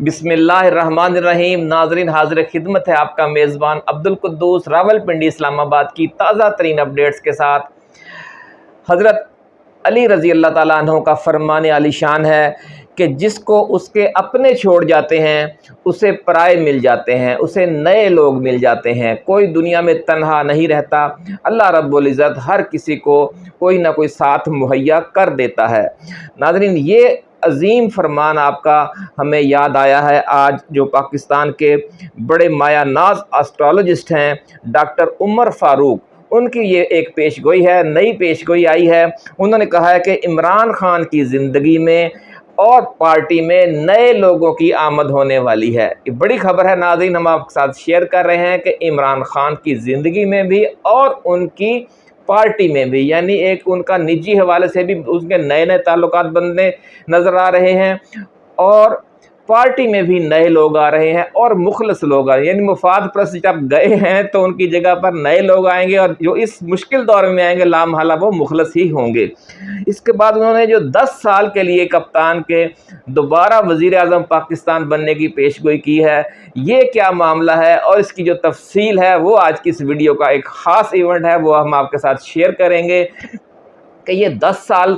बिस्मिल्लाहिर्रहमानिर्रहीम। नाजरीन, हाजिर खिदमत है आपका मेज़बान अब्दुल कुद्दूस रावलपिंडी इस्लामाबाद की ताज़ा तरीन अपडेट्स के साथ। हज़रत अली रज़ी अल्लाह ताला अन्हु का फरमान आलीशान है कि जिसको उसके अपने छोड़ जाते हैं उसे पराए मिल जाते हैं, उसे नए लोग मिल जाते हैं। कोई दुनिया में तन्हा नहीं रहता, अल्लाह रब्बुल इज़्ज़त हर किसी को कोई ना कोई साथ मुहैया कर देता है। नाज़रीन, ये अजीम फरमान आपका हमें याद आया है आज जो पाकिस्तान के बड़े माया नाज एस्ट्रोलॉजिस्ट हैं डॉक्टर उमर फ़ारूक, उनकी ये एक पेशगोई है, नई पेशगोई आई है। उन्होंने कहा है कि इमरान खान की ज़िंदगी में और पार्टी में नए लोगों की आमद होने वाली है। ये बड़ी खबर है नाज़रीन, हम आपके साथ शेयर कर रहे हैं कि इमरान खान की ज़िंदगी में भी और उनकी पार्टी में भी, यानी एक उनका निजी हवाले से भी उसके नए नए ताल्लुकात बनने नज़र आ रहे हैं और पार्टी में भी नए लोग आ रहे हैं और मुखलस लोग आ रहे हैं। यानी मुफाद परस्त जब गए हैं तो उनकी जगह पर नए लोग आएंगे और जो इस मुश्किल दौर में आएंगे लामहला वो मुखलस ही होंगे। इसके बाद उन्होंने जो 10 साल के लिए कप्तान के दोबारा वज़ीर आज़म पाकिस्तान बनने की पेशगोई की है, ये क्या मामला है और इसकी जो तफसील है वो आज की इस वीडियो का एक ख़ास इवेंट है, वो हम आपके साथ शेयर करेंगे कि ये 10 साल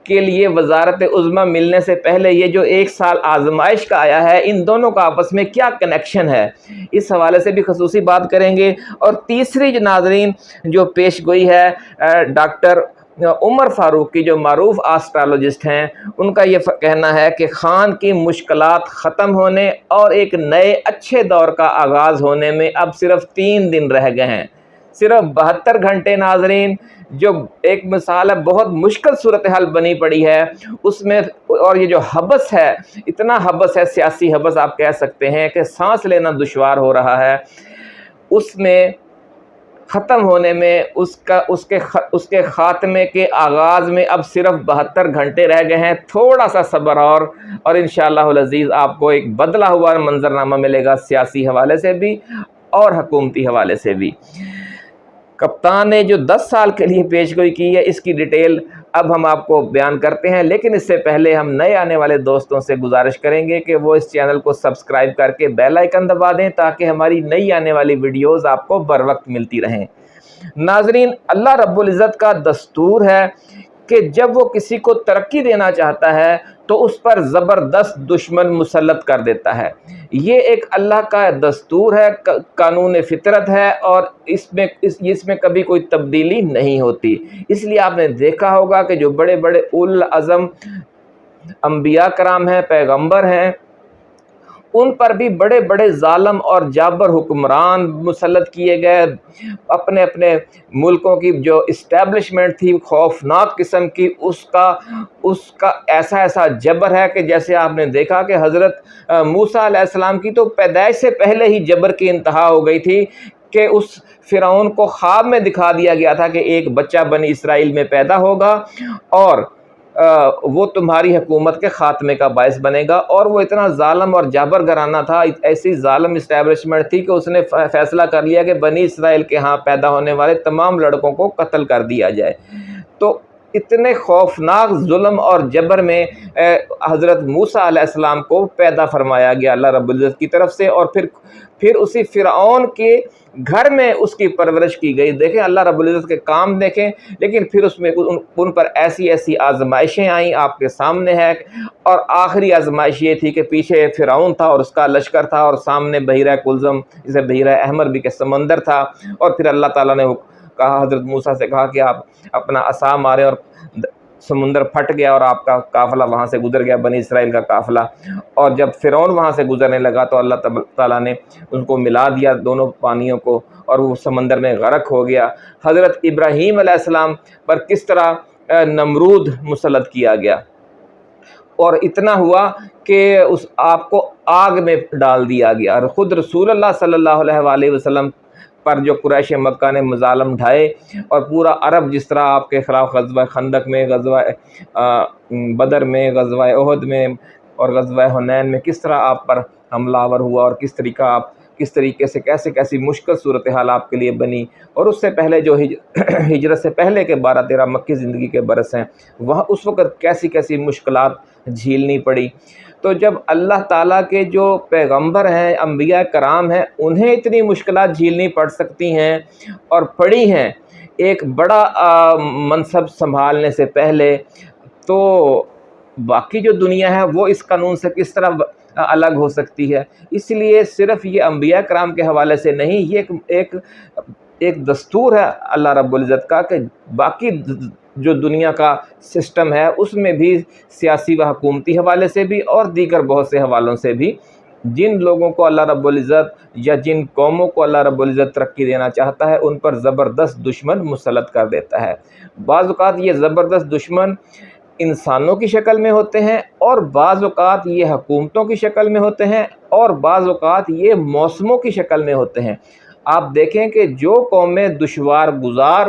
के लिए वजारत उज़्मा मिलने से पहले ये जो 1 साल आजमाइश का आया है, इन दोनों का आपस में क्या कनेक्शन है, इस हवाले से भी खसूसी बात करेंगे। और तीसरी जो नाज़रीन जो पेशगोई है डॉक्टर उमर फ़ारूक की, जो मारूफ एस्ट्रोलॉजिस्ट हैं, उनका ये कहना है कि ख़ान की मुश्किलात ख़त्म होने और एक नए अच्छे दौर का आगाज़ होने में अब सिर्फ 3 दिन रह गए हैं। सिर्फ 72 घंटे नाज़रीन, जो एक मिसाल है, बहुत मुश्किल सूरत हाल बनी पड़ी है उसमें। और ये जो हबस है, इतना हबस है, सियासी हबस आप कह सकते हैं कि सांस लेना दुश्वार हो रहा है, उसमें ख़त्म होने में उसके ख़ात्मे के आगाज़ में अब सिर्फ 72 घंटे रह गए हैं। थोड़ा सा सब्र और इंशाअल्लाह अज़ीज़ आपको एक बदला हुआ मंजरनामा मिलेगा, सियासी हवाले से भी और हुकूमती हवाले से भी। कप्तान ने जो 10 साल के लिए पेशगोई की है, इसकी डिटेल अब हम आपको बयान करते हैं, लेकिन इससे पहले हम नए आने वाले दोस्तों से गुजारिश करेंगे कि वो इस चैनल को सब्सक्राइब करके बेल आइकन दबा दें ताकि हमारी नई आने वाली वीडियोस आपको बर वक्त मिलती रहें। नाजरीन, अल्लाह रब्बुल इज़्ज़त का दस्तूर है कि जब वो किसी को तरक्की देना चाहता है तो उस पर ज़बरदस्त दुश्मन मुसल्लत कर देता है। ये एक अल्लाह का दस्तूर है, कानून फितरत है और इसमें कभी कोई तब्दीली नहीं होती। इसलिए आपने देखा होगा कि जो बड़े बड़े उल अज़म अंबिया कराम हैं, पैगंबर हैं, उन पर भी बड़े बड़े जालिम और जाबर हुक्मरान मुसल्लत किए गए। अपने अपने मुल्कों की जो इस्टेब्लिशमेंट थी खौफनाक किस्म की, उसका ऐसा जबर है कि जैसे आपने देखा कि हज़रत मूसा अलैहिस्सलाम की तो पैदाइश से पहले ही जबर की इंतहा हो गई थी कि उस फ़िरौन को ख्वाब में दिखा दिया गया था कि एक बच्चा बनी इसराइल में पैदा होगा और वो तुम्हारी हुकूमत के ख़ात्मे का बायस बनेगा। और वो इतना जालिम और जाबर घराना था, ऐसी जालिम इस्टेब्लिशमेंट थी कि उसने फ़ैसला कर लिया कि बनी इसराइल के यहाँ पैदा होने वाले तमाम लड़कों को कत्ल कर दिया जाए। तो इतने खौफनाक जुल्म और जबर में हज़रत मूसा अलैहिस्सलाम को पैदा फरमाया गया अल्लाह रब्बुल इज़्ज़त की तरफ से, और फिर उसी फ़िरऔन के घर में उसकी परवरिश की गई। देखें अल्लाह रब्बुल इज़्ज़त के काम देखें। लेकिन फिर उसमें उन पर ऐसी आजमाइशें आईं, आपके सामने है। और आखिरी आजमाइश ये थी कि पीछे फ़िरऔन था और उसका लश्कर था और सामने बहीरा कुलज़म, जिसे बहीरा अहमर भी के समंदर था। और फिर अल्लाह ताला ने कहा, हज़रत मूसा से कहा कि आप अपना असा मारे, और समुंदर फट गया और आपका काफ़िला वहाँ से गुज़र गया, बनी इसराइल का काफ़िला। और जब फ़िरौन वहाँ से गुज़रने लगा तो अल्लाह ताला ने उनको मिला दिया दोनों पानियों को और वो समंदर में गर्क हो गया। हज़रत इब्राहीम अलैहिस्सलाम पर किस तरह नमरूद मुसल्लत किया गया और इतना हुआ कि उस आग को आग में डाल दिया गया। और ख़ुद रसूलुल्लाह सल्लल्लाहु अलैहि वसल्लम पर जो कुरैश मक्का ने मज़ालम ढाए और पूरा अरब जिस तरह आपके ख़िलाफ़ ग़ज़वा खंदक में, ग़ज़वा बदर में, ग़ज़वा उहद में और ग़ज़वा हुनैन में किस तरह आप पर हमलावर हुआ और किस तरीके से कैसी मुश्किल सूरत हाल आपके लिए बनी। और उससे पहले जो हिजरत से पहले के 12-13 मक्की ज़िंदगी के बरस हैं, वहाँ उस वक़्त कैसी मुश्किलात झेलनी पड़ी। تو جب اللہ تعالیٰ کے جو پیغمبر ہیں، انبیاء کرام ہیں، انہیں اتنی مشکلات جھیلنی پڑ سکتی ہیں اور پڑی ہیں ایک بڑا منصب سنبھالنے سے پہلے، تو باقی جو دنیا ہے وہ اس قانون سے کس طرح الگ ہو سکتی ہے؟ اس لیے صرف یہ انبیاء کرام کے حوالے سے نہیں، یہ ایک دستور ہے اللہ رب العزت کا کہ باقی جو دنیا کا سسٹم ہے اس میں بھی سیاسی و حکومتی حوالے سے بھی اور دیگر بہت سے حوالوں سے بھی جن لوگوں کو اللہ رب العزت یا جن قوموں کو اللہ رب العزت ترقی دینا چاہتا ہے ان پر زبردست دشمن مسلط کر دیتا ہے۔ بعض اوقات یہ زبردست دشمن انسانوں کی شکل میں ہوتے ہیں، اور بعض اوقات یہ حکومتوں کی شکل میں ہوتے ہیں، اور بعض اوقات یہ موسموں کی شکل میں ہوتے ہیں۔ آپ دیکھیں کہ جو قومیں دشوار گزار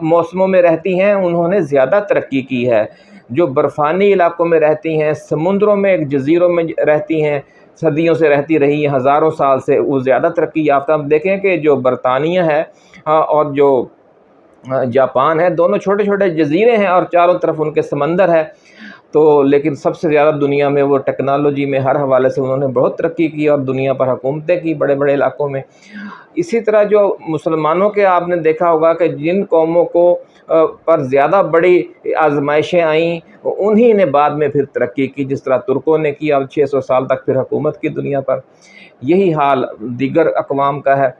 موسموں میں رہتی ہیں انہوں نے زیادہ ترقی کی ہے، جو برفانی علاقوں میں رہتی ہیں، سمندروں میں ایک جزیروں میں رہتی ہیں، صدیوں سے رہتی رہی ہیں، ہزاروں سال سے، وہ زیادہ ترقی یافتہ۔ ہم دیکھیں کہ جو برطانیہ ہے اور جو جاپان ہے، دونوں چھوٹے چھوٹے جزیرے ہیں اور چاروں طرف ان کے سمندر ہے، تو لیکن سب سے زیادہ دنیا میں وہ ٹیکنالوجی میں ہر حوالے سے انہوں نے بہت ترقی کی اور دنیا پر حکومتیں کی بڑے بڑے علاقوں میں۔ اسی طرح جو مسلمانوں کے آپ نے دیکھا ہوگا کہ جن قوموں کو پر زیادہ بڑی آزمائشیں آئیں انہی نے بعد میں پھر ترقی کی، جس طرح ترکوں نے کی، اب 600 سال تک پھر حکومت کی دنیا پر۔ یہی حال دیگر اقوام کا ہے۔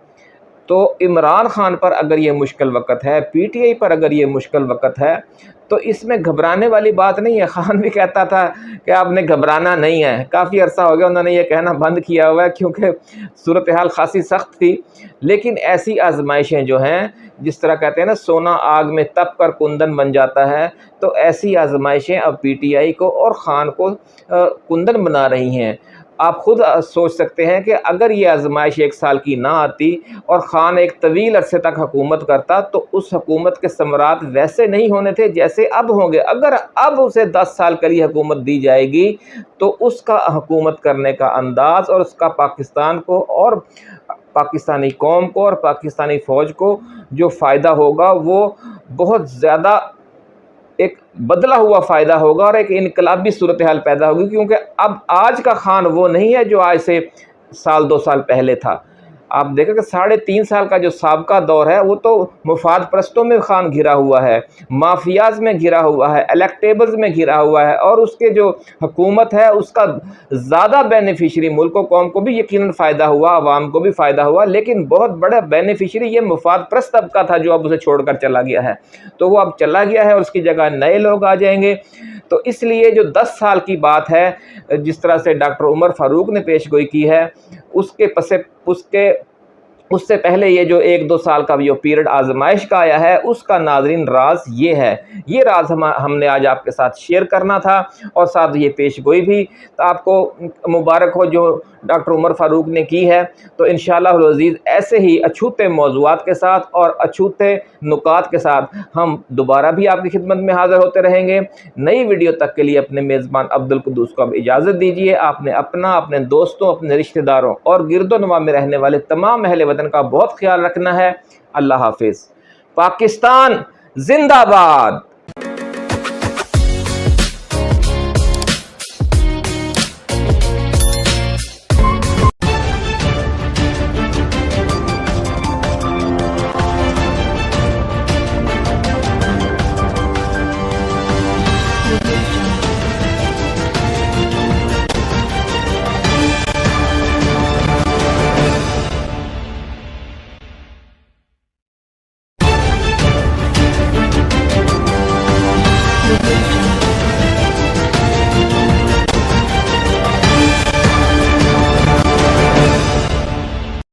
تو عمران خان پر اگر یہ مشکل وقت ہے، پی ٹی آئی پر اگر یہ مشکل وقت ہے، تو اس میں گھبرانے والی بات نہیں ہے۔ خان بھی کہتا تھا کہ آپ نے گھبرانا نہیں ہے، کافی عرصہ ہو گیا انہوں نے یہ کہنا بند کیا ہوا ہے کیونکہ صورتحال خاصی سخت تھی۔ لیکن ایسی آزمائشیں جو ہیں، جس طرح کہتے ہیں نا سونا آگ میں تپ کر کندن بن جاتا ہے، تو ایسی آزمائشیں اب پی ٹی آئی کو اور خان کو کندن بنا رہی ہیں۔ آپ خود سوچ سکتے ہیں کہ اگر یہ آزمائش 1 سال کی نہ آتی اور خان ایک طویل عرصے تک حکومت کرتا تو اس حکومت کے ثمرات ویسے نہیں ہونے تھے جیسے اب ہوں گے۔ اگر اب اسے 10 سال کے لیے حکومت دی جائے گی تو اس کا حکومت کرنے کا انداز اور اس کا پاکستان کو اور پاکستانی قوم کو اور پاکستانی فوج کو جو فائدہ ہوگا وہ بہت زیادہ ایک بدلا ہوا فائدہ ہوگا اور ایک انقلابی صورتحال پیدا ہوگی، کیونکہ اب آج کا خان وہ نہیں ہے جو آج سے 1-2 سال پہلے تھا۔ آپ دیکھیں کہ 3.5 سال کا جو سابقہ دور ہے وہ تو مفاد پرستوں میں خان گھرا ہوا ہے، مافیاز میں گھرا ہوا ہے، الیکٹیبلز میں گھرا ہوا ہے، اور اس کے جو حکومت ہے اس کا زیادہ بینیفیشری ملک و قوم کو بھی یقیناً فائدہ ہوا، عوام کو بھی فائدہ ہوا، لیکن بہت بڑا بینیفیشری یہ مفاد پرست طبقہ تھا جو اب اسے چھوڑ کر چلا گیا ہے۔ تو وہ اب چلا گیا ہے اور اس کی جگہ نئے لوگ آ جائیں گے۔ تو اس لیے جو 10 سال کی بات ہے، جس طرح سے ڈاکٹر عمر فاروق نے پیش گوئی کی ہے، اس سے پہلے یہ جو 1-2 سال کا جو پیریڈ آزمائش کا آیا ہے، اس کا ناظرین راز یہ ہے۔ یہ راز ہم نے آج آپ کے ساتھ شیئر کرنا تھا اور ساتھ یہ پیش گوئی بھی تو آپ کو مبارک ہو جو ڈاکٹر عمر فاروق نے کی ہے۔ تو انشاءاللہ العزیز ایسے ہی اچھوتے موضوعات کے ساتھ اور اچھوتے نکات کے ساتھ ہم دوبارہ بھی آپ کی خدمت میں حاضر ہوتے رہیں گے۔ نئی ویڈیو تک کے لیے اپنے میزبان عبدالقدوس کو اب اجازت دیجیے۔ آپ نے اپنا، اپنے دوستوں، اپنے رشتہ داروں اور گرد و نواح میں رہنے والے تمام اہل وطن کا بہت خیال رکھنا ہے۔ اللہ حافظ۔ پاکستان زندہ باد۔